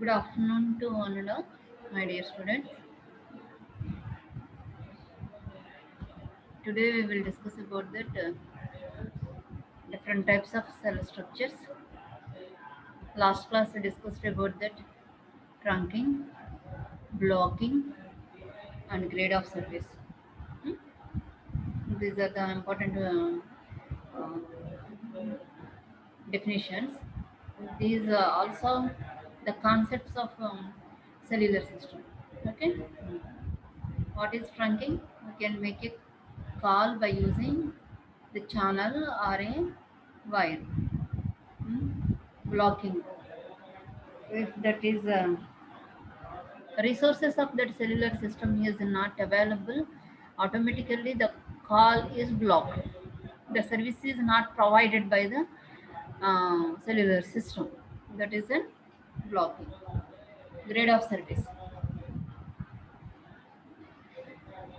Good afternoon to all and all, my dear students. Today we will discuss about that different types of cell structures. Last class we discussed about that trunking, blocking, and grade of service. Hmm? These are the important uh, definitions. These are also the concepts of cellular system. Okay. What is trunking? We can make a call by using the channel or a wire. Blocking. If that is resources of that cellular system is not available, automatically the call is blocked. The service is not provided by the cellular system. That is a blocking. Grade of service.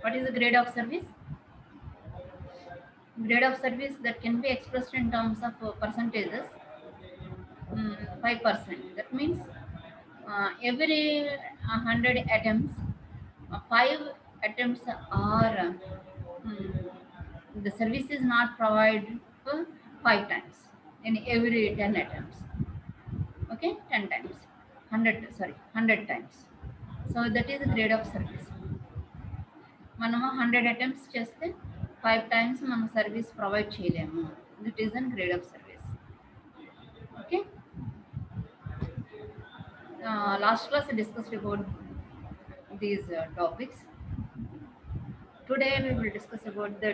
What is the grade of service? Grade of service that can be expressed in terms of percentages. 5%. That means every 100 attempts, 5 attempts are the service is not provided for 5 times in every 10 attempts. Okay, 10 times, 100 times. So that is the grade of service. మనము 100 attempts చేస్తే 5 times మనం service provide చేయలేము. That is a grade of service. Okay. Last class I discussed about these topics. Today we will discuss about the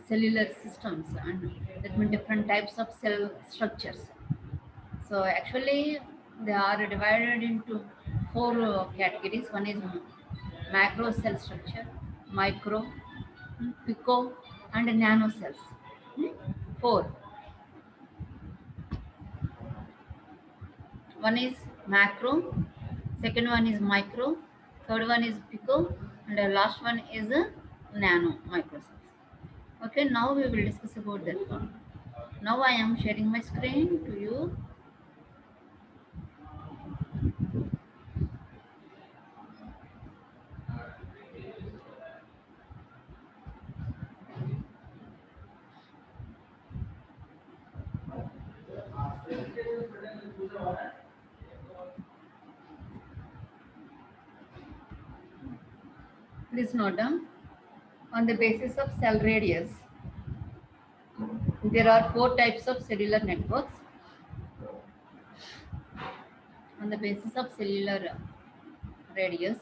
cellular systems, and that means different types of cell structures. So actually they are divided into four categories. One is macro cell structure, micro, pico, and nano cells. Four. One is macro, second one is micro, third one is pico, and the last one is nano microcells. Okay, now we will discuss about that one. Now I am sharing my screen to you. Please note down. On the basis of cell radius, there are four types of cellular networks. On the basis of cellular radius,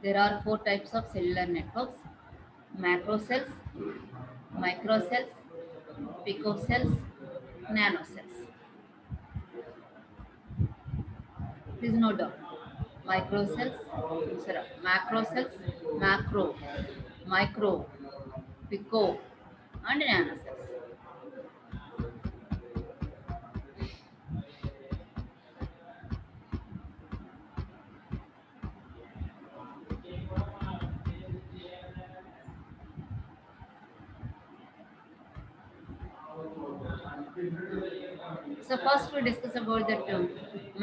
there are four types of cellular networks: macro cells, micro cells, pico cells, nano cells. Please note down. Micro cells, macro cells, macro, micro, pico, and nano cells. So first we discuss about the term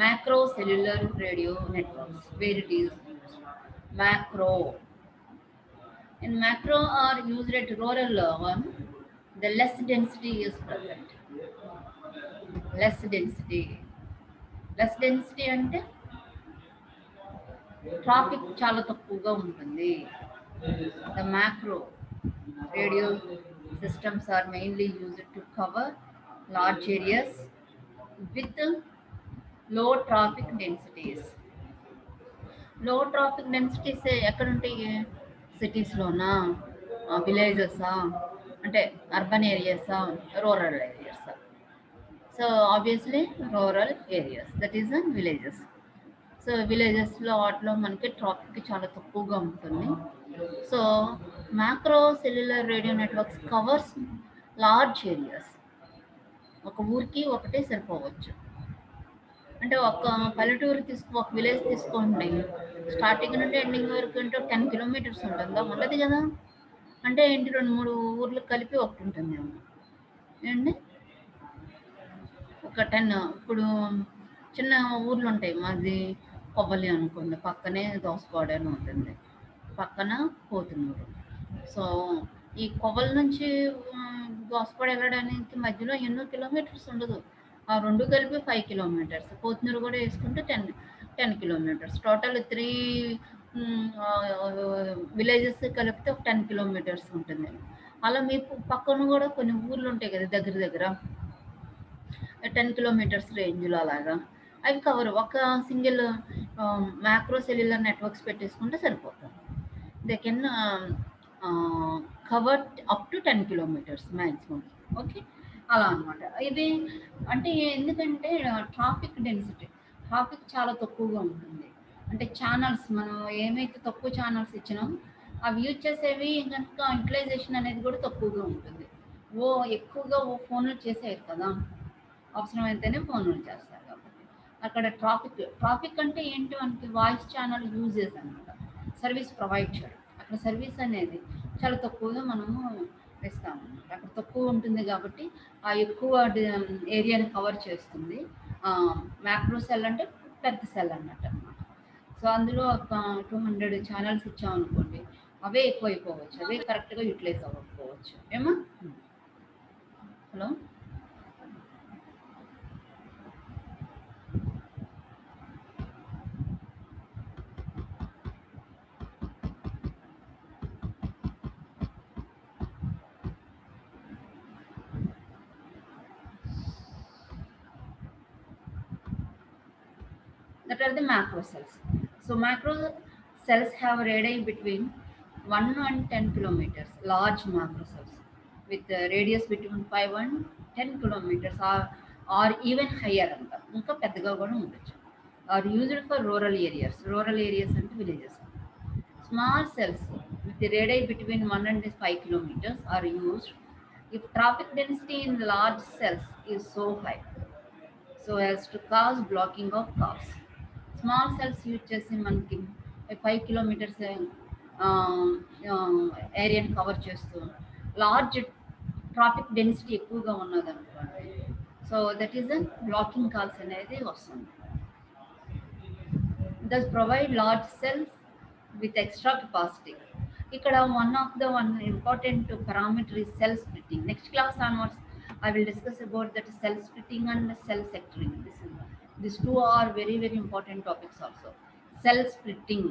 macro cellular radio networks, where it is used. Macro. In macro are used at rural one, the less density is present. Less density. Less density అంటే traffic చాలా తక్కువగా ఉంటుంది. The macro radio systems are mainly used to cover large areas with low traffic densities. Low traffic densities ఎక్కడ ఉంటాయి? సిటీస్లోనా, విలేజెసా, అంటే urban ఏరియాసా, రూరల్ ఏరియాసా? So obviously rural areas, that is villages. So విలేజెస్లో వాటిలో మనకి ట్రాఫిక్ చాలా తక్కువగా ఉంటుంది. So macro cellular radio networks covers large areas. ఒక ఊరికి ఒకటే సరిపోవచ్చు. అంటే ఒక పల్లెటూరు ఒక విలేజ్ తీసుకోండి, స్టార్టింగ్ నుండి ఎండింగ్ వరకు అంటే 10 కిలోమీటర్స్ ఉంటుందా? ఉండదు కదా. అంటే ఏంటి, 2-3 ఊర్లు కలిపి ఒకటి ఉంటుందేమో. ఏమండి, ఒక 10. ఇప్పుడు చిన్న ఊర్లు ఉంటాయి. మాది కొవ్వలి అనుకోండి, పక్కనే దోసపాడు అని ఉంటుంది, పక్కన పోతున్నూరు. సో ఈ కొవ్వలి నుంచి దోసపాడు వెళ్ళడానికి మధ్యలో ఎన్నో కిలోమీటర్స్ ఉండదు. ఆ రెండు కలిపి 5 కిలోమీటర్స్, పోతున్నూరు కూడా వేసుకుంటే 10 కిలోమీటర్స్, టోటల్ 3 విలేజెస్ కలిపితే ఒక 10 కిలోమీటర్స్ ఉంటుంది. అలా మీ పక్కన కూడా కొన్ని ఊర్లు ఉంటాయి కదా దగ్గర దగ్గర, 10 కిలోమీటర్స్ రేంజ్లో అలాగా అవి కవర్. ఒక సింగిల్ మ్యాక్రో సెల్యులర్ నెట్వర్క్స్ పెట్టేసుకుంటే సరిపోతుంది. They can cover up to 10 kilometres maximum. Okay, అలా అనమాట ఇది. అంటే ఎందుకంటే ట్రాఫిక్ చాలా తక్కువగా ఉంటుంది. అంటే ఛానల్స్ మనం ఏమైతే తక్కువ ఛానల్స్ ఇచ్చినాం అవి యూజ్ చేసేవి కనుక యూటిలైజేషన్ అనేది కూడా తక్కువగా ఉంటుంది. ఎక్కువగా ఫోన్లు చేసేది కదా, అవసరమైతేనే ఫోన్లు చేస్తారు కాబట్టి అక్కడ ట్రాఫిక్ అంటే ఏంటి, మనకి వాయిస్ ఛానల్ యూజెస్ అనమాట, సర్వీస్ ప్రొవైడ్ చేయడం. అక్కడ సర్వీస్ అనేది చాలా తక్కువగా మనము ఇస్తాము. అక్కడ తక్కువ ఉంటుంది కాబట్టి ఆ ఎక్కువ ఏరియాని కవర్ చేస్తుంది. మ్యాక్రో సెల్ అంటే పెద్ద సెల్ అన్నట్టు అనమాట. సో అందులో ఒక 200 ఛానల్స్ ఇచ్చామనుకోండి, అవే ఎక్కువ అయిపోవచ్చు, అవే కరెక్ట్గా యూటిలైజ్ అవ్వకపోవచ్చు. ఏమా? Hello. That are the macro cells. So macro cells have radii between 1 and 10 kilometers, large macro cells with a radius between 5 and 10 kilometers, or even higher anta inka peddaga kuda undochu, are used for rural areas and villages. Small cells with the radii between 1 and 5 kilometers are used if traffic density in large cells is so high so as to cause blocking of cars. Small cells use చేసి మనకి 5 kilometres ఏరియాని cover చేస్తూ large traffic density ఎక్కువగా ఉన్నది అనుకోండి, so that is blocking calls అనేది వస్తుంది. Thus provide large cells with extra capacity. ఇక్కడ one important parameter is cell splitting. Next class onwards I will discuss about that cell splitting and cell sectoring. These two are very important topics also. Cell splitting,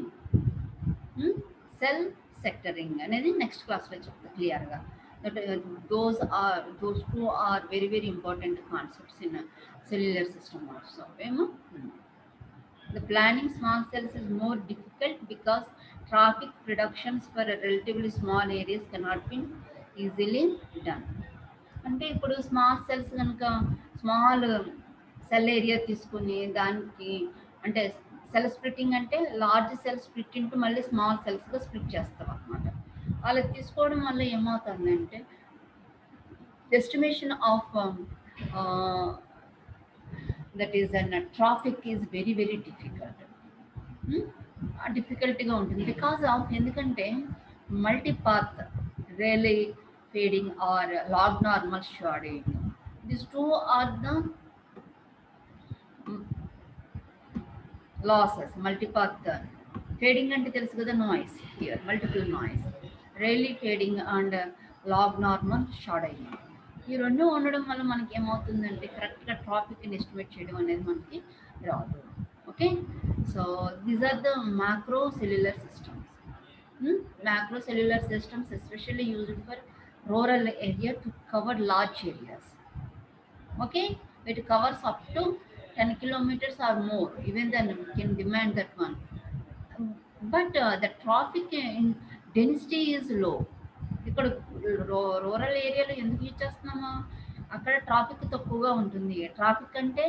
cell sectoring అనేది next క్లాస్లో చెప్తా క్లియర్గా. those two are very important concepts in a cellular system also. ఏమో? The planning small cells is more difficult because traffic reductions for a relatively small areas cannot be easily done. అంటే ఇప్పుడు small cells కనుక small cell area తీసుకుని దానికి అంటే cell splitting అంటే large cell split into మళ్ళీ small సెల్స్గా split చేస్తాం అనమాట. అలా తీసుకోవడం వల్ల ఏమవుతుందంటే estimation of that is an traffic is very difficult. డిఫికల్ట్గా ఉంటుంది బికాస్ ఆఫ్ ఎందుకంటే multipath Rayleigh fading or log normal shadowing, this two are the losses. Multipath fading అంటే తెలుసు కదా, noise, here multiple noise, Rayleigh fading and log normal shadowing. ఈ రెండు ఉండడం వల్ల మనకి ఏమవుతుందంటే కరెక్ట్గా ట్రాఫిక్ని ఎస్టిమేట్ చేయడం అనేది మనకి రాదు. Okay, so these are the macro cellular systems. Macro cellular systems especially used for rural area to cover large areas. Okay, it covers up to 10 kilometers or more, even then we can demand that one. But the traffic in density is low. ఇక్కడ rural ఏరియాలో ఎందుకు use చేస్తున్నామో అక్కడ traffic తక్కువగా ఉంటుంది. Traffic అంటే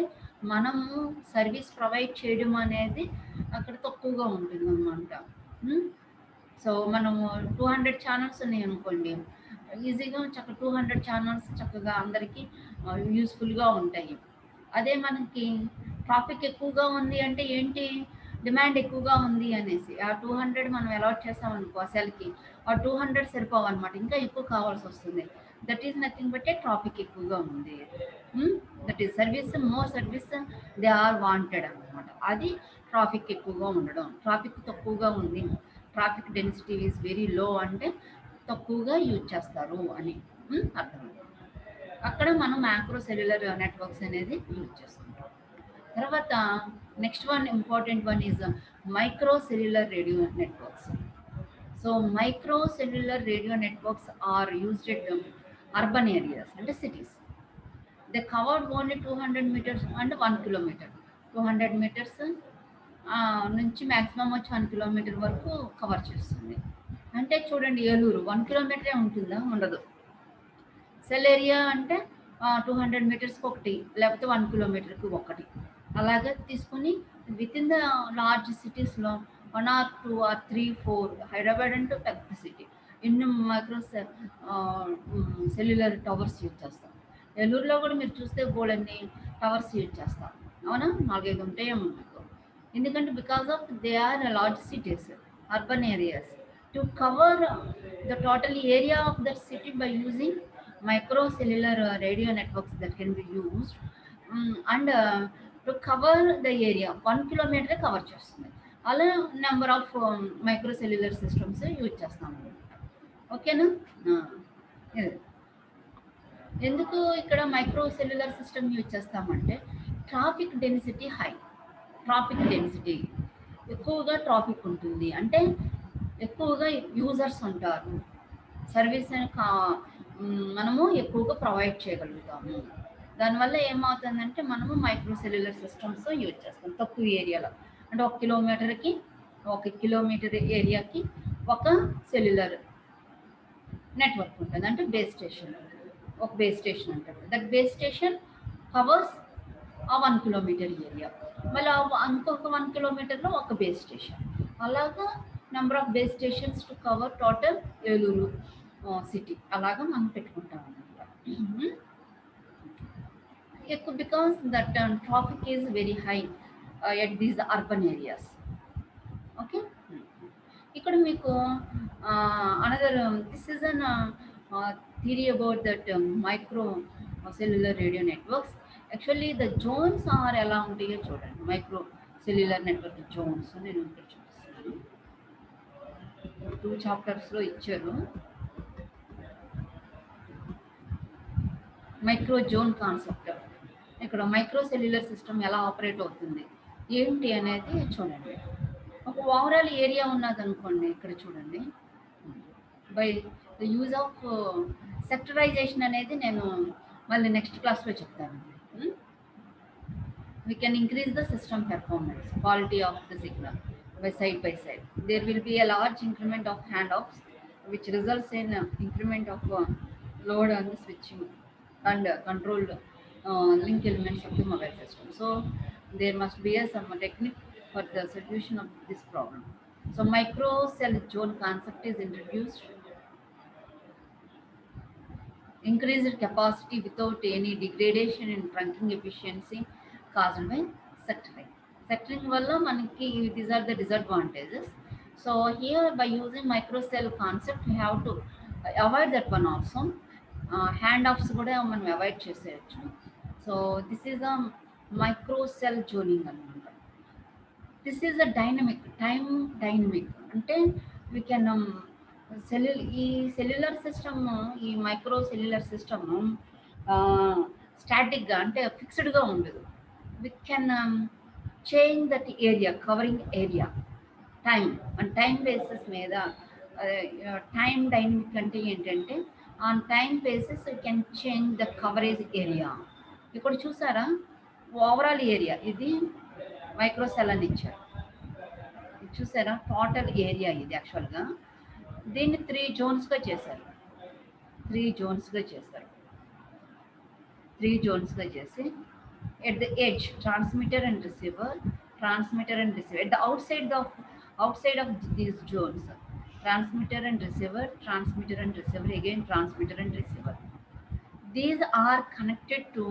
మనము service provide చేయడం అనేది అక్కడ తక్కువగా ఉంటుంది అన్నమాట. సో మనము 200 ఛానల్స్ ఉన్నాయి అనుకోండి, ఈజీగా 200 ఛానల్స్ చక్కగా అందరికీ యూస్ఫుల్గా ఉంటాయి. అదే మనకి ట్రాఫిక్ ఎక్కువగా ఉంది అంటే ఏంటి, డిమాండ్ ఎక్కువగా ఉంది అనేసి ఆ 200 మనం అలాట్ చేసామనుకో సెల్కి, ఆ 200 సరిపోవన్నమాట, ఇంకా ఎక్కువ కావాల్సి వస్తుంది. That is nothing but a traffic ఎక్కువగా ఉంది. That is service, more service they are wanted అనమాట. అది ట్రాఫిక్ ఎక్కువగా ఉండడం. ట్రాఫిక్ తక్కువగా ఉంది, traffic density is very low అంటే తక్కువగా యూజ్ చేస్తారు అని అర్థం. అక్కడ మనం మ్యాక్రో సెల్యులర్ నెట్వర్క్స్ అనేది యూజ్ చేసుకుంటాం. తర్వాత next one important one is micro cellular radio networks. So micro cellular radio networks are used at urban areas అంటే cities. They covered only 200 meters and 1 kilometer. 200 meters నుంచి maximum వచ్చి 1 kilometer వరకు cover చేస్తుంది. అంటే చూడండి, Eluru 1 kilometer ఉంటుందా? ఉండదు. Cell area అంటే 200 meters ఒకటి, లేకపోతే 1 kilometerకి ఒకటి, అలాగే తీసుకుని విత్ ఇన్ ద లార్జ్ సిటీస్లో 1 or 2 or 3 4, హైదరాబాద్ అంటే పెద్ద సిటీ, ఎన్ని మైక్రో సెల్యులర్ టవర్స్ యూజ్ చేస్తాం. ఏలూరులో కూడా మీరు చూస్తే బోర్డన్ని టవర్స్ యూజ్ చేస్తాం. అవునా? 4-5 ఉంటాయేమో మీకు. ఎందుకంటే because of they are large cities, urban areas. To cover the total area of that city by using microcellular radio networks that can be used and to cover the area 1 kilometer cover చేస్తుంది. అలా number of మైక్రోసెల్యులర్ systems use చేస్తాము. ఓకేనా? ఎందుకు ఇక్కడ మైక్రోసెల్యులర్ system use చేస్తామంటే traffic density high. Traffic density ఎక్కువగా traffic ఉంటుంది అంటే ఎక్కువగా యూజర్స్ ఉంటారు, సర్వీస్ మనము ఎక్కువగా ప్రొవైడ్ చేయగలుగుతాము. దానివల్ల ఏమవుతుందంటే మనము మైక్రోసెల్యులర్ సిస్టమ్స్ యూజ్ చేస్తాం తక్కువ ఏరియాలో. అంటే 1 kilometerకి 1 kilometer ఏరియాకి ఒక సెల్యులర్ నెట్వర్క్ ఉంటుంది. అంటే బేస్ స్టేషన్, ఒక బేస్ స్టేషన్ ఉంటుంది. దట్ బేస్ స్టేషన్ కవర్స్ ఆ 1 kilometer ఏరియా. మళ్ళీ ఇంకొక 1 kilometerలో ఒక బేస్ స్టేషన్. అలాగా number of base stations to cover total Eluru city అలాగా మనం పెట్టుకుంటాం అన్నమాట. ఎక్కువ because that traffic is very high at these urban areas. Okay, ఇక్కడ మీకు another this is an theory about that micro cellular radio networks. Actually the zones are ఎలా ఉంటాయో చూడండి. మైక్రో సెల్యులర్ నెట్వర్క్ జోన్స్ నేను ఇక్కడ చూపిస్తున్నాను. 2 chaptersలో ఇచ్చారు. మైక్రో జోన్ కాన్సెప్ట్, ఇక్కడ మైక్రో సెల్యులర్ సిస్టమ్ ఎలా ఆపరేట్ అవుతుంది ఏంటి అనేది చూడండి. ఒక ఓవరాల్ ఏరియా ఉన్నది అనుకోండి, ఇక్కడ చూడండి. బై ద యూజ్ ఆఫ్ సెక్టరైజేషన్ అనేది నేను మళ్ళీ నెక్స్ట్ క్లాస్లో చెప్తాను. we can increase the system performance, quality of the signal by side. There will be a large increment of handoffs which results in increment of load on the switching and controlled link elements of the mobile system. So there must be some technique for the solution of this problem. So micro cell zone concept is introduced. Increased capacity without any degradation in trunking efficiency caused by sectoring. Sectoring valla manaki these are the disadvantages. So here by using micro cell concept we have to avoid that one also. Handoffs kuda మనం avoid చేసేయచ్చు. So this is a micro cell zoning అనమాట. This is a dynamic, time dynamic అంటే we can ఈ cellular system, ఈ micro cellular system స్టాటిక్గా అంటే ఫిక్స్డ్గా ఉండదు. We can change that area, covering area, time and time basis మీద. Time dynamic అంటే ఏంటంటే on time basis you can change the coverage area. ఇక్కడ చూసారా ఓవరాల్ ఏరియా, ఇది మైక్రో సెల్ అని ఇచ్చారు. ఇది చూసారా టోటల్ ఏరియా ఇది. యాక్చువల్గా దీన్ని 3 జోన్స్గా చేశారు. 3 జోన్స్గా చేసి at the edge transmitter and receiver, at the outside of these zones, transmitter and receiver, again transmitter and receiver. These are connected to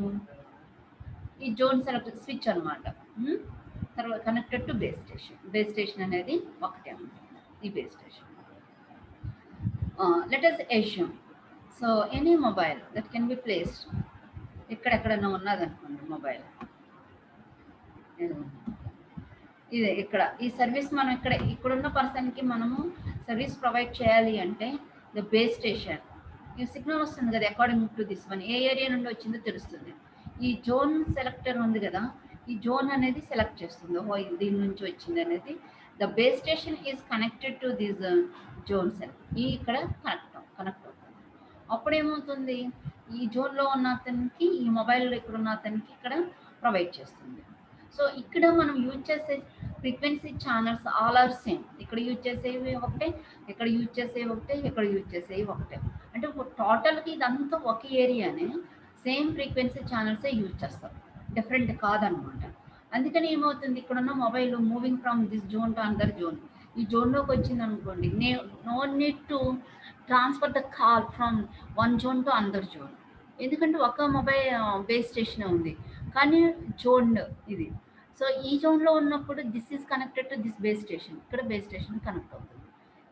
ఈ జోన్ సెలెక్ట్ స్విచ్ అనమాట. తర్వాత కనెక్టెడ్ టు బేస్ స్టేషన్ అనేది ఒకటే అన్నమాట. ఈ base station let us assume so any mobile that can be placed ఎక్కడెక్కడన్నా ఉన్నదనుకోండి mobile, ఇదే ఇక్కడ ఈ సర్వీస్ మనం ఇక్కడున్న పర్సన్కి మనము సర్వీస్ ప్రొవైడ్ చేయాలి అంటే ద బేస్ స్టేషన్ ఈ సిగ్నల్ వస్తుంది కదా, according to this one A area నుండి వచ్చిందో తెలుస్తుంది. ఈ జోన్ సెలెక్టర్ ఉంది కదా, ఈ జోన్ అనేది సెలెక్ట్ చేస్తుంది, ఓ ఇది దీని నుంచి వచ్చింది అనేది. The base station is connected to this zone select, ఈ ఇక్కడ కనెక్ట్ అవుతుంది. అప్పుడు ఏమవుతుంది, ఈ జోన్లో ఉన్న అతనికి ఈ మొబైల్ ఇక్కడ ఉన్న అతనికి ఇక్కడ ప్రొవైడ్ చేస్తుంది. సో ఇక్కడ మనం యూజ్ చేసే frequency channels all are same. ఇక్కడ యూజ్ చేసేవి ఒకటే, ఇక్కడ యూజ్ చేసేవి ఒకటే, ఇక్కడ యూజ్ చేసేవి ఒకటే. అంటే టోటల్కి ఇదంతా ఒక ఏరియానే, సేమ్ ఫ్రీక్వెన్సీ ఛానల్సే యూజ్ చేస్తాం, డిఫరెంట్ కాదనమాట. అందుకని ఏమవుతుంది, ఇక్కడున్న mobile moving from this zone to another zone, ఈ జోన్లోకి వచ్చింది అనుకోండి, no need to transfer the call from one zone to another zone. ఎందుకంటే ఒక మొబైల్ బేస్ స్టేషన్ ఉంది కానీ జోన్ ఇది. సో ఈ జోన్లో ఉన్నప్పుడు this is connected to this base station, ఇక్కడ బేస్ స్టేషన్ కనెక్ట్ అవుతుంది,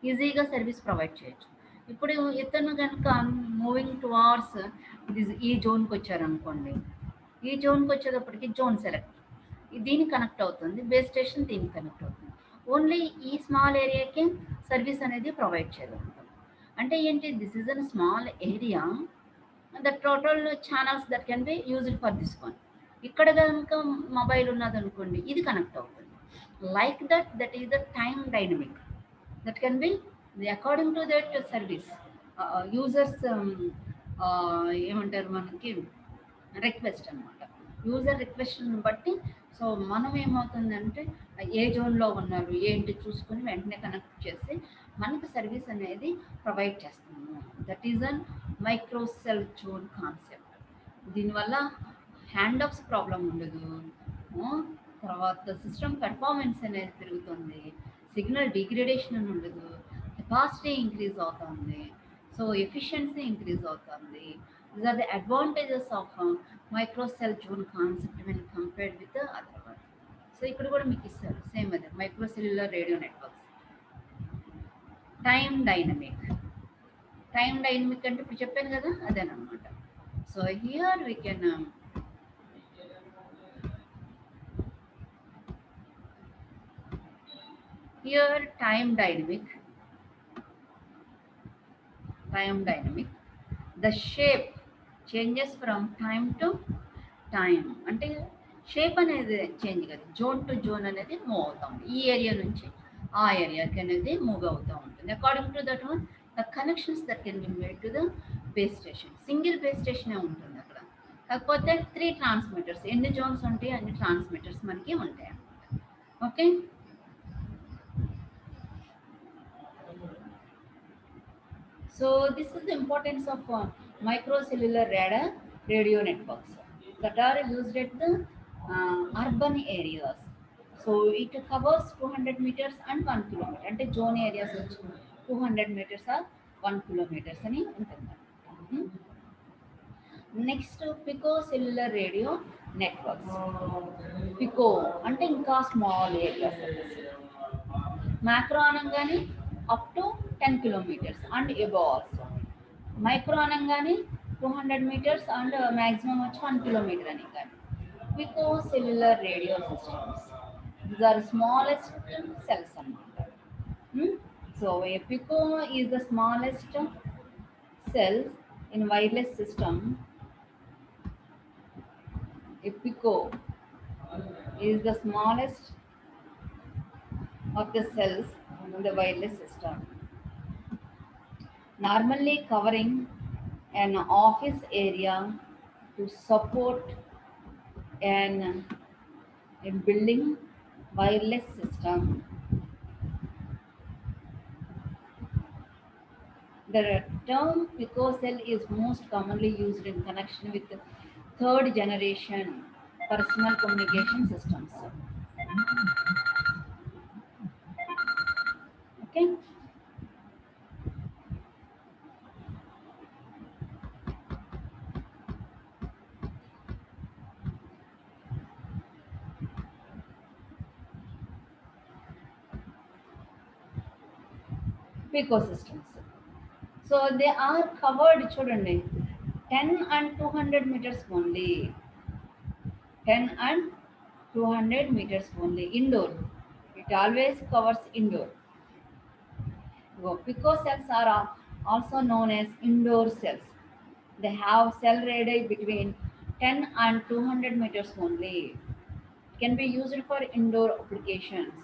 ఈజీగా సర్వీస్ ప్రొవైడ్ చేయొచ్చు. ఇప్పుడు ఇతను కనుక మూవింగ్ టువార్డ్స్ దిస్ ఈ జోన్కి వచ్చారనుకోండి, ఈ జోన్కి వచ్చేటప్పటికి జోన్ సెలెక్ట్ దీనికి కనెక్ట్ అవుతుంది, బేస్ స్టేషన్ దీనికి కనెక్ట్ అవుతుంది. ఓన్లీ ఈ స్మాల్ ఏరియాకి సర్వీస్ అనేది ప్రొవైడ్ చేయగలుగుతాం. అంటే ఏంటి, this is an small area, the total channels that can be used for this one. ఇక్కడ కనుక మొబైల్ ఉన్నదనుకోండి, ఇది కనెక్ట్ అవుతుంది. Like that is the time dynamic that can B according to that service users ఏమంటారు మనకి request అనమాట. User రిక్వెస్ట్ని బట్టి so మనం ఏమవుతుందంటే ఏ జోన్లో ఉన్నారు ఏంటి చూసుకొని వెంటనే కనెక్ట్ చేసి మనకి సర్వీస్ అనేది ప్రొవైడ్ చేస్తున్నాము. That is an micro cell zone concept. దీనివల్ల హ్యాండ్ ఆఫ్స్ ప్రాబ్లం ఉండదు, తర్వాత సిస్టమ్ పెర్ఫార్మెన్స్ అనేది పెరుగుతుంది, సిగ్నల్ డిగ్రేడేషన్ అని ఉండదు, కెపాసిటీ ఇంక్రీజ్ అవుతుంది, సో ఎఫిషియన్సీ ఇంక్రీజ్ అవుతుంది. These are the advantages of micro cell zone concept when compared with other one. So ఇక్కడ కూడా మీకు ఇస్తారు సేమ్ అదే micro cellular radio networks. Time dynamic అంటే ఇప్పుడు చెప్పాను కదా అదేనమాట. So here we can here time dynamic, the shape changes from time to time. అంటే షేప్ అనేది చేంజ్ కదా, జోన్ టు జోన్ అనేది మూవ్ అవుతూ ఉంటుంది, ఈ ఏరియా నుంచి ఆ ఏరియాకి అనేది మూవ్ అవుతూ ఉంటుంది. According to that one the connections that can be made to the base station. Single base స్టేషనే ఉంటుంది అక్కడ, కాకపోతే 3 ట్రాన్స్మిటర్స్, ఎన్ని జోన్స్ ఉంటాయి అన్ని ట్రాన్స్మిటర్స్ మనకి ఉంటాయి అన్నమాట. Okay, so this is the importance of microcellular radar radio networks that are used at the urban areas. So it covers 200 meters and 1 kilometer. అంటే zone areas వచ్చి 200 meters or 1 kilometers అని ఉంటుంది. Next pico cellular radio networks. Pico అంటే ఇంకా small areas, macro అనగానే up to 10 kilometers and above also. Micro అనగానే 200 meters and maximum వచ్చి 1 kilometer అని కానీ. Pico cellular radio systems, these are smallest cells అన్నమాట. So a pico is the smallest cells in wireless system. A pico is the smallest of the cells in the wireless system, normally covering an office area to support a building wireless system. The term picocell is most commonly used in connection with the third generation personal communication systems. Okay. Pico systems. So they are covered చూడండి 10 and 200 meters only. 10 and 200 meters only indoor. It always covers indoor. Pico cells are also known as indoor cells. They have cell radii between 10 and 200 meters only. It can be used for indoor applications.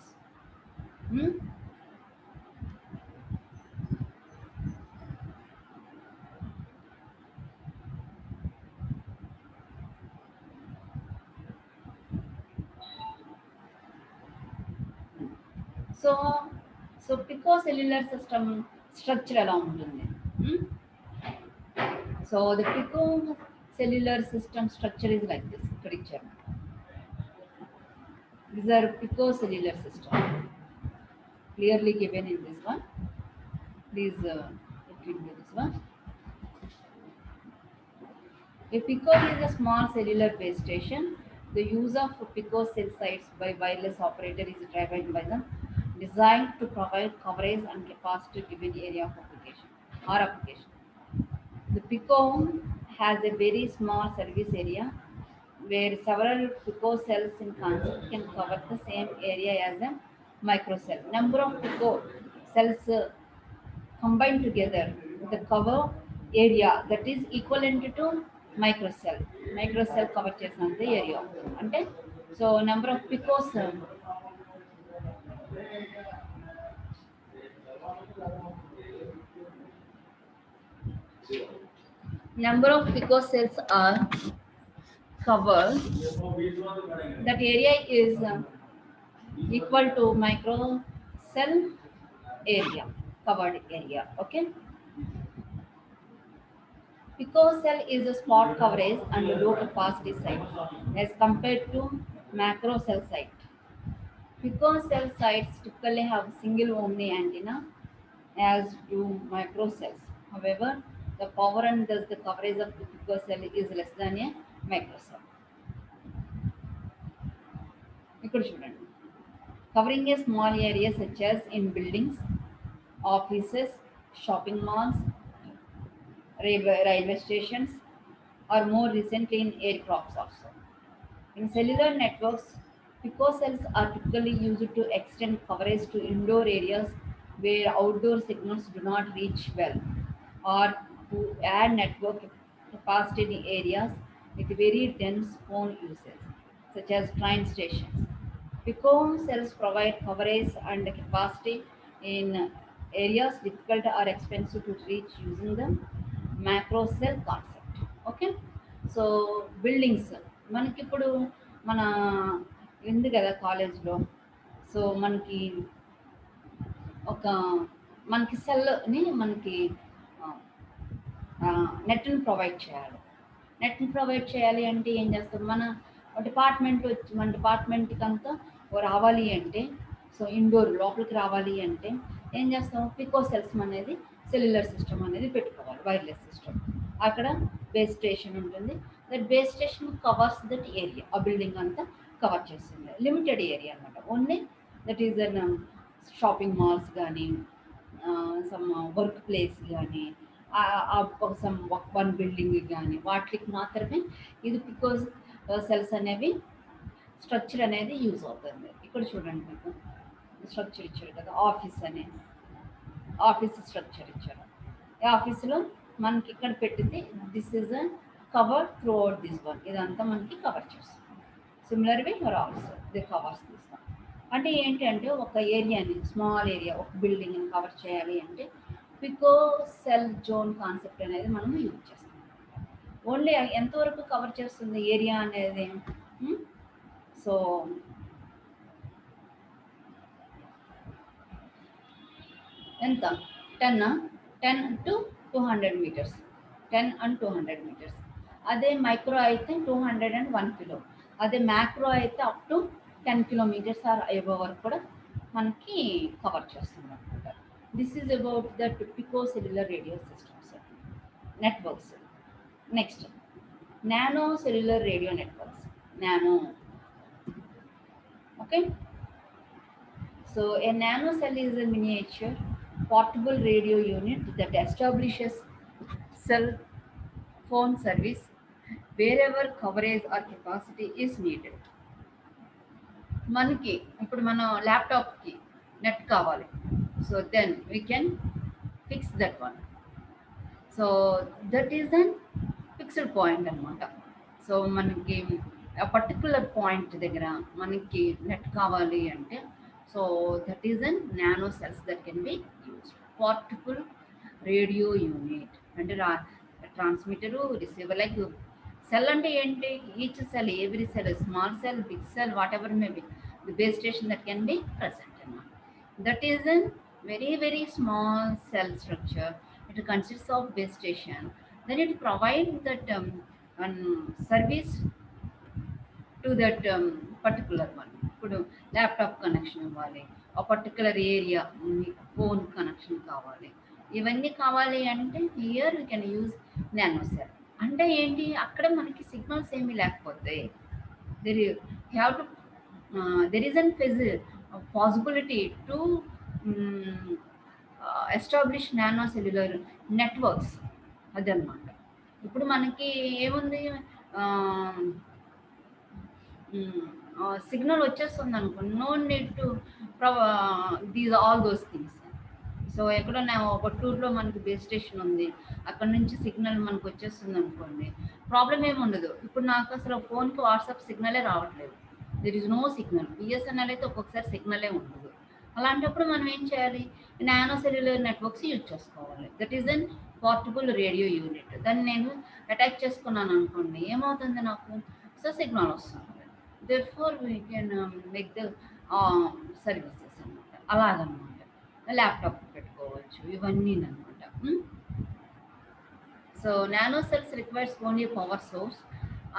Hmm? So, so picocellular system structure ఎలా ఉంటుంది? Hmm? So the picocellular system structure is like this. ఇక్కడ ఇచ్చారు. These are picocellular system clearly given in this one. Please look into this one. A pico is a small cellular base station. The use of pico cell sites by wireless operator is driven by the designed to provide coverage and capacity given area of application or application. The pico has a very small service area where several pico cells in concept can cover the same area as a microcell. Number of pico cells combined together the cover area that is equivalent to microcell. Microcell cover చేసినంత area అవుతుంది అంటే so number of picos number of pico cells are covered, that area is equal to microcell area, covered area. Okay. Picocell is a spot coverage and low capacity site as compared to macrocell site. Picocell sites typically have single omni antenna as do microcells. However, the power and thus the coverage of the picocell is less than a microcell. ఇక్కడ చూడండి covering a small area such as in buildings, offices, shopping malls, railway stations, or more recently in aircrafts also. In cellular networks, picocells are typically used to extend coverage to indoor areas where outdoor signals do not reach well, or to add network capacity in areas with very dense phone usage, such as train stations. Picocells provide coverage and capacity in areas difficult or expensive to reach using the macro cell concept. Okay. So buildings మనకి ఇప్పుడు మన ఉంది కదా కాలేజ్లో so మనకి ఒక మనకి సెల్ని మనకి నెట్ని ప్రొవైడ్ చేయాలి. నెట్ని ప్రొవైడ్ చేయాలి అంటే ఏం చేస్తాం మన డిపార్ట్మెంట్ వచ్చి మన డిపార్ట్మెంట్కి అంతా రావాలి అంటే సో ఇండోర్ లోపలికి రావాలి అంటే ఏం చేస్తాం పికో సెల్స్ అనేది సెల్యులర్ సిస్టమ్ అనేది పెట్టుకోవాలి వైర్లెస్ సిస్టమ్. అక్కడ బేస్ స్టేషన్ ఉంటుంది. That base station covers that area ఆ బిల్డింగ్ అంతా కవర్ చేస్తుంది. లిమిటెడ్ ఏరియా అనమాట. Only that is an shopping malls కానీ సమ్ వర్క్ ప్లేస్ కానీ సమ్ వన్ బిల్డింగ్ కానీ వాటికి మాత్రమే ఇది బికాజ్ సెల్స్ అనేవి స్ట్రక్చర్ అనేది యూజ్ అవుతుంది. ఇక్కడ చూడండి మీకు స్ట్రక్చర్ ఇచ్చారు కదా ఆఫీస్ అనేది ఆఫీస్ స్ట్రక్చర్ ఇచ్చారు. ఈ ఆఫీస్లో మనకి ఇక్కడ పెట్టింది this is a cover throughout this one ఇదంతా మనకి కవర్ చేస్తుంది. Similarly your also the covers this one. అంటే ఏంటి అంటే ఒక ఏరియాని స్మాల్ ఏరియా ఒక బిల్డింగ్ని కవర్ చేయాలి అంటే పికో సెల్ జోన్ కాన్సెప్ట్ అనేది మనం యూజ్ చేస్తాం. ఓన్లీ ఎంతవరకు కవర్ చేస్తుంది ఏరియా అనేది సో ఎంత 10 to 200 meters 10 and 200 meters. అదే మైక్రో అయితే 201 కిలో. అదే మ్యాక్రో అయితే up to 10 kilometres are above వరకు కూడా మనకి కవర్ చేస్తుంది అనమాట. This is about the pico cellular radio systems networks. Next nano cellular radio networks. Nano okay. So a nano cell is a miniature portable radio unit that establishes cell phone service wherever coverage or capacity is needed. మనకి ఇప్పుడు మన ల్యాప్టాప్కి net కావాలి, so then we can fix that one. So that is an fixed point అనమాట. So మనకి ఆ particular point దగ్గర మనకి నెట్ కావాలి అంటే, so that is an nano cells that can be used. Portable radio unit అంటే transmitter, receiver. Like cell అంటే ఏంటి? Each cell, every cell, small cell, big cell, whatever may be, the base station that can be present అన్నమాట. That is a very very small cell structure. It consists of base station. Then it provides that service to that particular one. ఇప్పుడు laptop connection ఇవ్వాలి, ఆ particular area phone connection కావాలి, ఇవన్నీ కావాలి అంటే here we can use nano cell. అంటే ఏంటి? అక్కడ మనకి సిగ్నల్స్ ఏమీ లేకపోతే there have to there is an possibility to establish nano cellular networks. అదనమాట. ఇప్పుడు మనకి ఏముంది, సిగ్నల్ వచ్చేస్తుంది అనుకోండి, no need to these all those things. So ఎక్కడన్నా ఒక టూర్లో మనకి బేస్ స్టేషన్ ఉంది, అక్కడ నుంచి సిగ్నల్ మనకు వచ్చేస్తుంది అనుకోండి, ప్రాబ్లం ఏమి ఉండదు. ఇప్పుడు నాకు అసలు ఫోన్కి వాట్సాప్ సిగ్నలే రావట్లేదు, there is no signal. BSNL అయితే ఒక్కొక్కసారి సిగ్నలే ఉండదు. అలాంటప్పుడు మనం ఏం చేయాలి? నానో సెల్యులర్ నెట్వర్క్స్ యూజ్ చేసుకోవాలి. That is an portable radio unit. దాన్ని నేను అటాచ్ చేసుకున్నాను అనుకోండి, ఏమవుతుంది నాకు? సో సిగ్నల్ వస్తుంది. therefore we can make the services అనమాట. అలాగనమాట. ల్యాప్టాప్ పెట్టుకోవచ్చు, ఇవన్నీ అనమాట. So nano cells requires only power source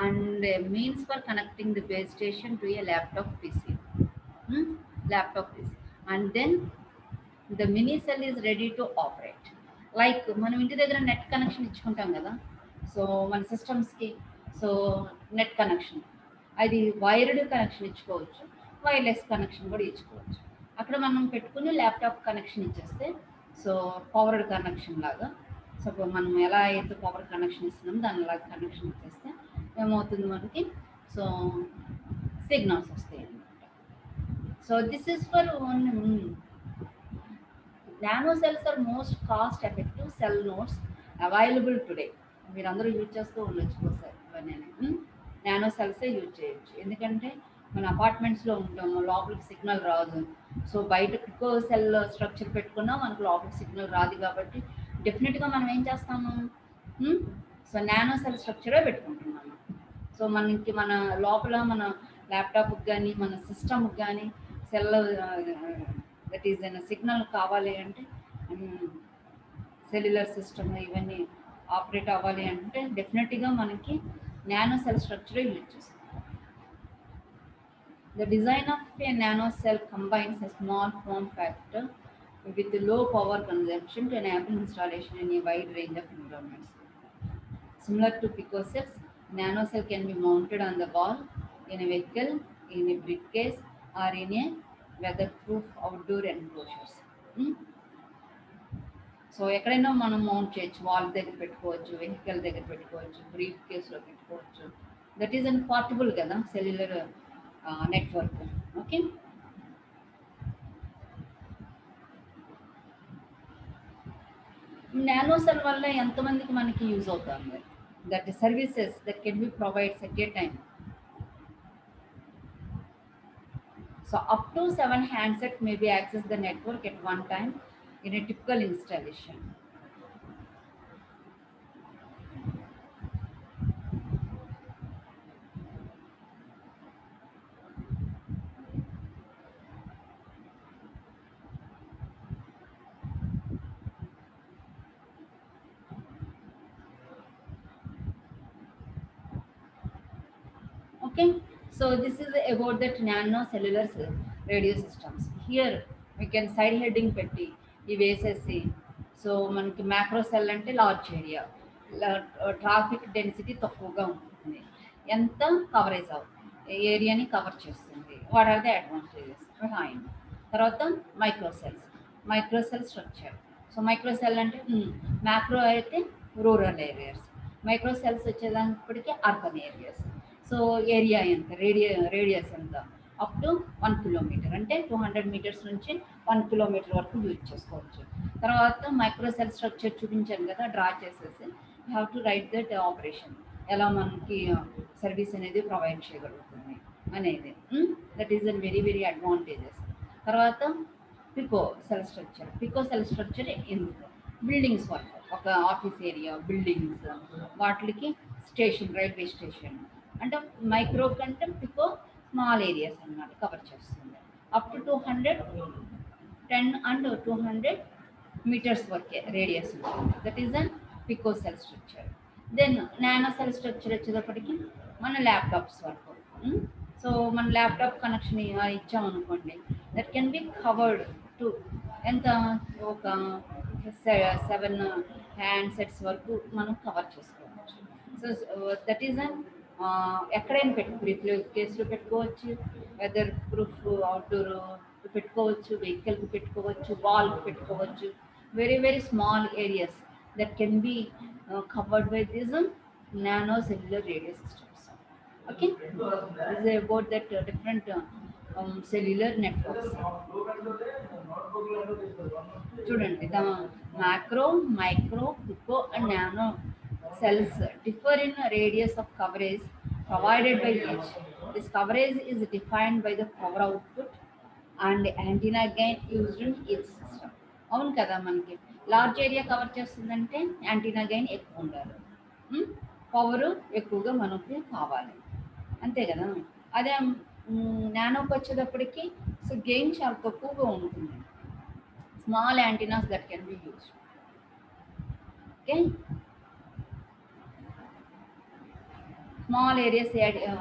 and means for connecting the base station to a laptop PC. And then the mini cell is ready to operate. Like మనం ఇంటి దగ్గర net connection ఇచ్చుకుంటాం కదా, so మన సిస్టమ్స్కి. So net connection అది wired connection ఇచ్చుకోవచ్చు, wireless connection కూడా ఇచ్చుకోవచ్చు. అక్కడ మనం పెట్టుకుని ల్యాప్టాప్ కనెక్షన్ ఇచ్చేస్తే, సో పవర్డ్ కనెక్షన్ లాగా, సో మనం ఎలా అయితే పవర్ కనెక్షన్ ఇస్తున్నామో దానిలాగా కనెక్షన్ ఇచ్చేస్తే ఏమవుతుంది మనకి? సో సిగ్నల్స్ వస్తాయి అన్నమాట. So this is for nano cells are most cost effective cell nodes available today. మీరు అందరూ యూజ్ చేస్తూ ఉండొచ్చు ఒకసారి ఇవన్నీ. నానో సెల్సే యూజ్ చేయొచ్చు, ఎందుకంటే మన అపార్ట్మెంట్స్లో ఉంటాము, లోపలికి సిగ్నల్ రాదు. సో బయట పికో సెల్ స్ట్రక్చర్ పెట్టుకున్నా మనకు లోపలికి సిగ్నల్ రాదు, కాబట్టి డెఫినెట్గా మనం ఏం చేస్తాము? సో నానో సెల్ స్ట్రక్చరే పెట్టుకుంటున్నాము. సో మనకి మన లోపల మన ల్యాప్టాప్కి కానీ మన సిస్టమ్కి కానీ సెల్ దట్ ఈజ్ సిగ్నల్ కావాలి అంటే, సెల్యులర్ సిస్టమ్ ఇవన్నీ ఆపరేట్ అవ్వాలి అంటే డెఫినెట్గా మనకి నానో సెల్ స్ట్రక్చరే యూజ్ చేస్తాం. The design of a nano cell combines a small form factor with low power consumption to enable installation in a wide range of environments. Similar to picocells, nanocell can be mounted on the wall, in a vehicle, in a briefcase, or in a weatherproof outdoor enclosures. So ఎక్కడైనా మనం mount చేయొచ్చు, wall దగ్గర పెట్టుకోవచ్చు, vehicle దగ్గర పెట్టుకోవచ్చు, brief కేస్లో పెట్టుకోవచ్చు. That is an portable కదా cellular network. Okay, nano cell వల్ల ఎంతమందికి మనకి యూజ్ అవుతుంది? That services that can B provides at a time. So up to 7 handsets may be access the network at one time in a typical installation. Okay, so this is about that nano cellular radio systems. Here we can side heading పెట్టి ఇవి వేసేసి, so మనకి macro cell అంటే large area, traffic density తక్కువగా ఉంటుంది, ఎంత coverage అవుతుంది, ఏరియాని కవర్ చేస్తుంది. What are the advantages? Fine. తర్వాత micro cells, microcell structure. So microcell అంటే మ్యాక్రో అయితే రూరల్ ఏరియాస్, మైక్రోసెల్స్ వచ్చేదానిప్పటికీ అర్బన్ ఏరియాస్. సో ఏరియా ఎంత, రేడియస్ ఎంత, అప్ టు 1 కిలోమీటర్, అంటే 200 మీటర్స్ నుంచి 1 కిలోమీటర్ వరకు యూజ్ చేసుకోవచ్చు. తర్వాత మైక్రోసెల్ స్ట్రక్చర్ చూపించాను కదా, డ్రా చేసేసి you have to write that operation, ఎలా మనకి సర్వీస్ అనేది ప్రొవైడ్ చేయగలుగుతుంది అనేది. That is a very very advantages. తర్వాత pico cell structure. Pico cell structure ఎందుకు? బిల్డింగ్స్ వరకు, ఒక ఆఫీస్ ఏరియా, బిల్డింగ్స్, వాటికి స్టేషన్, రైల్వే స్టేషన్, అంటే మైక్రో కంటే పికో స్మాల్ ఏరియాస్ అన్నమాట కవర్ చేస్తుంది. అప్ టు 210 అండ్ 200 మీటర్స్ వరకే రేడియస్ ఉంటుంది. That is an pico cell structure. Then nano cell structure వచ్చేటప్పటికి మన ల్యాప్టాప్స్ వరకు. సో మన ల్యాప్టాప్ కనెక్షన్ ఇచ్చామనుకోండి, that can be covered to ఎంత, ఒక 7 హ్యాండ్సెట్స్ వరకు మనం కవర్ చేసుకోవచ్చు. సో దట్ ఈస్ అన్ ఎక్కడైనా బ్రీఫ్ కేసులో పెట్టుకోవచ్చు, వెదర్ ప్రూఫ్ అవుట్డోర్ పెట్టుకోవచ్చు, వెహికల్కి పెట్టుకోవచ్చు, వాల్కి పెట్టుకోవచ్చు. Very very small areas that can be covered by these nano cellular radio systems. Okay, this is about that different cellular networks. చూడండి, the macro, micro, pico and nano cells differ in radius of coverage provided by each. This coverage is defined by the power output and antenna gain used in each system. అవును కదా, మనకి large area cover చేస్తుందంటే antenna gain ఎక్కువ ఉండాలి, power ఎక్కువగా మనకి కావాలి, అంతే కదా. అదే నానోకి వచ్చేటప్పటికి సో గెయిన్ చాలా తక్కువగా ఉంటుంది. Small antennas that can be use. Okay, small areas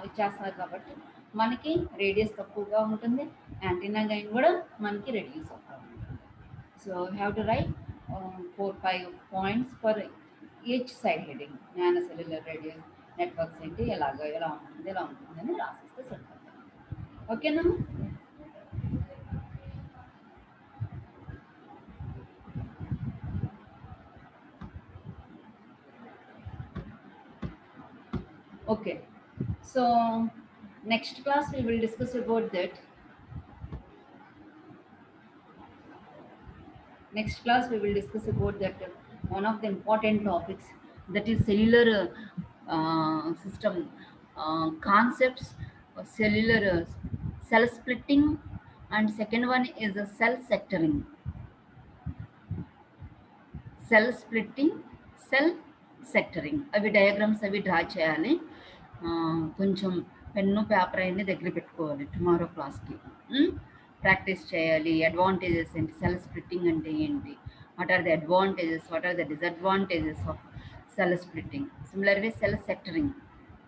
ఇచ్చేస్తున్నారు కాబట్టి మనకి రేడియస్ తక్కువగా ఉంటుంది, యాంటీనా గెయిన్ కూడా మనకి రెడ్యూస్ అవుతుంది. So you have to write 4-5 points for each side heading. Nanocellular radio networks ఏంటి, ఎలా ఉంటుంది అని రాసిస్తే సరిపోతుంది. ఓకేనా? Okay, so next class we will discuss about that. Next class we will discuss about that one of the important topics, that is cellular system concepts, cellular cell splitting, and second one is the cell sectoring. Cell splitting, cell sectoring, అవి diagrams అవి draw చేయాలి. కొంచెం pen paper అన్నీ దగ్గర పెట్టుకోవాలి, tomorrow క్లాస్కి practice చేయాలి. Advantages ఏంటి, సెల్ స్ప్లిట్టింగ్ అంటే ఏంటి, what are the advantages, what are the disadvantages of cell splitting. Similarly cell sectoring,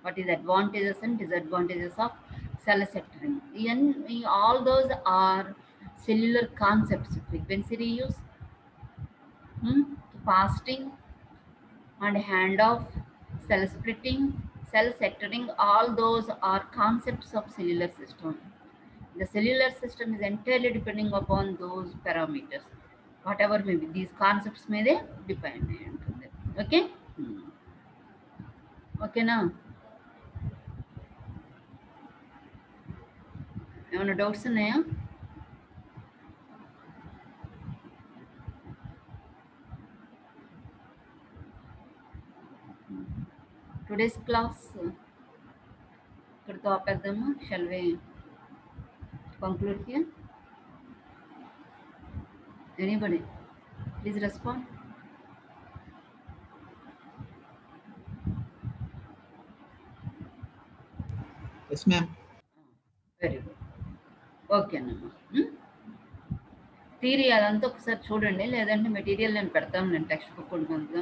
what is advantages and disadvantages of cell sectoring. ఇవన్నీ all those are cellular concepts. Frequency reuse, fasting and handoff, cell splitting, cell sectoring, all those are concepts of cellular system. The cellular system is entirely depending upon those parameters, whatever may be, these concepts may they depend on. Okay, okay now, ఏమైనా doubts ఉన్నాయా? Today's class ఇక్కడితో ఆపేద్దామా? Shall we conclude here? Anybody? Please respond. Yes, ma'am. Very good. Okay అన్నమ్మా. Theory అదంతా ఒకసారి చూడండి, లేదంటే material నేను పెడతాను, నేను టెక్స్ట్ బుక్ ఉంటుంది.